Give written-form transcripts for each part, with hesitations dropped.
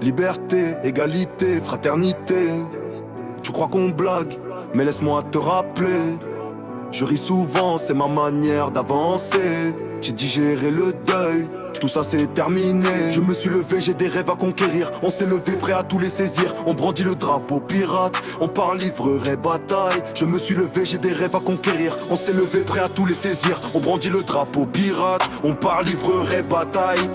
Liberté, égalité, fraternité. Tu crois qu'on blague, mais laisse-moi te rappeler. Je ris souvent, c'est ma manière d'avancer. J'ai digéré le deuil, tout ça c'est terminé. Je me suis levé, j'ai des rêves à conquérir. On s'est levé, prêt à tous les saisir. On brandit le drapeau pirate, on parle livrerai bataille. Je me suis levé, j'ai des rêves à conquérir. On s'est levé, prêt à tous les saisir. On brandit le drapeau pirate, on parle livrerai bataille.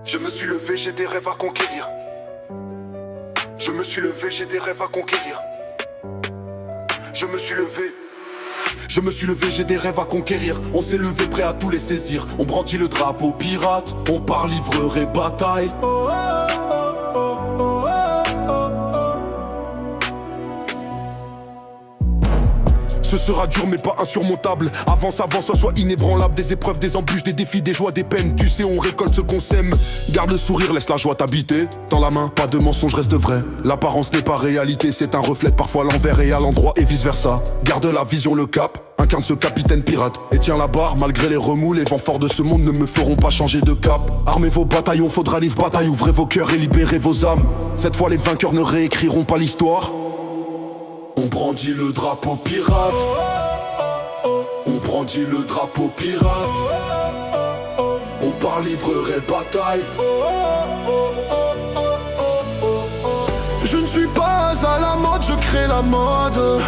Je me suis levé, j'ai des rêves à conquérir. Je me suis levé, j'ai des rêves à conquérir. Je me suis levé. Je me suis levé, j'ai des rêves à conquérir. On s'est levé, prêt à tous les saisir. On brandit le drapeau pirate. On part livrerai bataille. Ce sera dur mais pas insurmontable. Avance, avance, sois inébranlable. Des épreuves, des embûches, des défis, des joies, des peines. Tu sais, on récolte ce qu'on sème. Garde le sourire, laisse la joie t'habiter. Dans la main, pas de mensonge, reste vrai. L'apparence n'est pas réalité, c'est un reflet parfois à l'envers et à l'endroit et vice versa. Garde la vision, le cap. Incarne ce capitaine pirate et tiens la barre. Malgré les remous, les vents forts de ce monde ne me feront pas changer de cap. Armez vos bataillons, faudra livre bataille. Ouvrez vos cœurs et libérez vos âmes. Cette fois les vainqueurs ne réécriront pas l'histoire. On brandit le drapeau pirate. On brandit le drapeau pirate. On part livrerai bataille. Je ne suis pas à la mode, je crée la mode.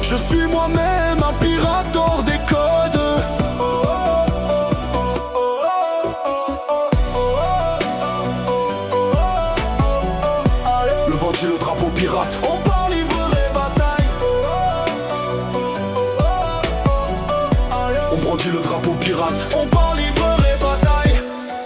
Je suis moi-même un pirate hors des codes. Le ventre, le drapeau pirate. On part livrerai bataille. On brandit le drapeau pirate. On part livrerai bataille.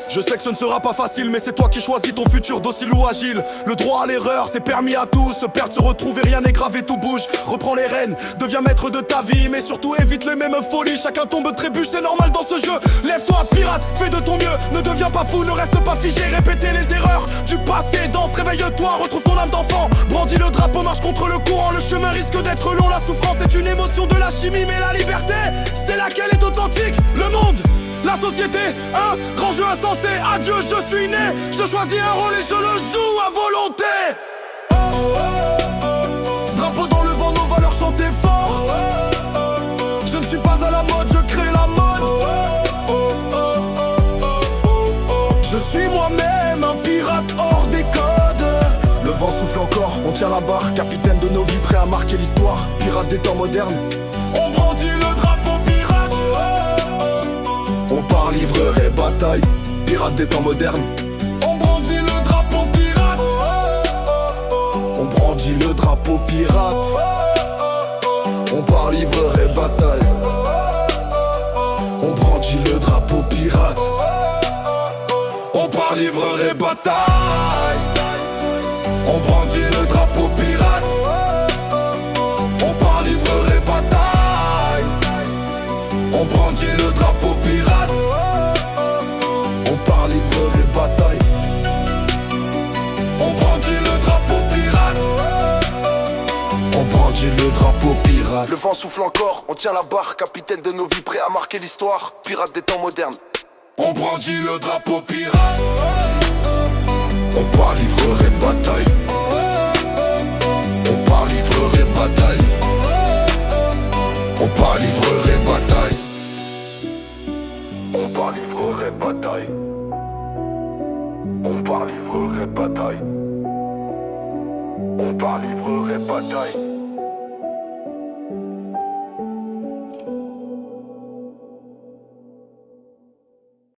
Je sais que ce ne sera pas facile, mais c'est toi qui choisis ton futur docile ou agile. Le droit à l'erreur, c'est permis à tous. Se perdre, se retrouver, rien n'est grave et tout bouge. Reprends les rênes, deviens maître de ta vie. Mais surtout évite les mêmes folies. Chacun tombe, trébuche, c'est normal dans ce jeu. Lève-toi pirate, fais de ton mieux. Ne deviens pas fou, ne reste pas figé. Répétez les erreurs du passé, danse, réveille-toi. Retrouve ton âme d'enfant, brandis le drapeau, marche contre le courant. Le chemin risque d'être long, la souffrance est une émotion de la chimie. Mais la liberté, c'est laquelle est authentique. Le monde, la société, un grand jeu insensé. Adieu, je suis né, je choisis un rôle et je le joue à volonté. Drapeau dans le vent, nos valeurs chantées fort. Je ne suis pas à la mode, je crée la mode. Je suis moi-même un pirate hors des codes. Le vent souffle encore, on tient la barre. Capitaine de nos vies, prêt à marquer l'histoire. Pirate des temps modernes. On brandit le drapeau pirate. On part livrerai bataille. Pirate des temps modernes. On brandit le drapeau pirate. On brandit le drapeau pirate. On part livrerai bataille. On brandit le drapeau pirate. On part livrerai bataille. On brandit le drapeau pirate. On part livrerai bataille. On brandit le drapeau pirate. On part livrerai bataille. On brandit le drapeau pirate. On brandit le drapeau pirate. Le vent souffle encore, on tient la barre. Capitaine de nos vies, prêt à marquer l'histoire. Pirate des temps modernes. On brandit le drapeau pirate. On part livrerai bataille. On part livrerai bataille. On part livrerai bataille. On part livrerai bataille. On part livrerai bataille. On part livrerai bataille.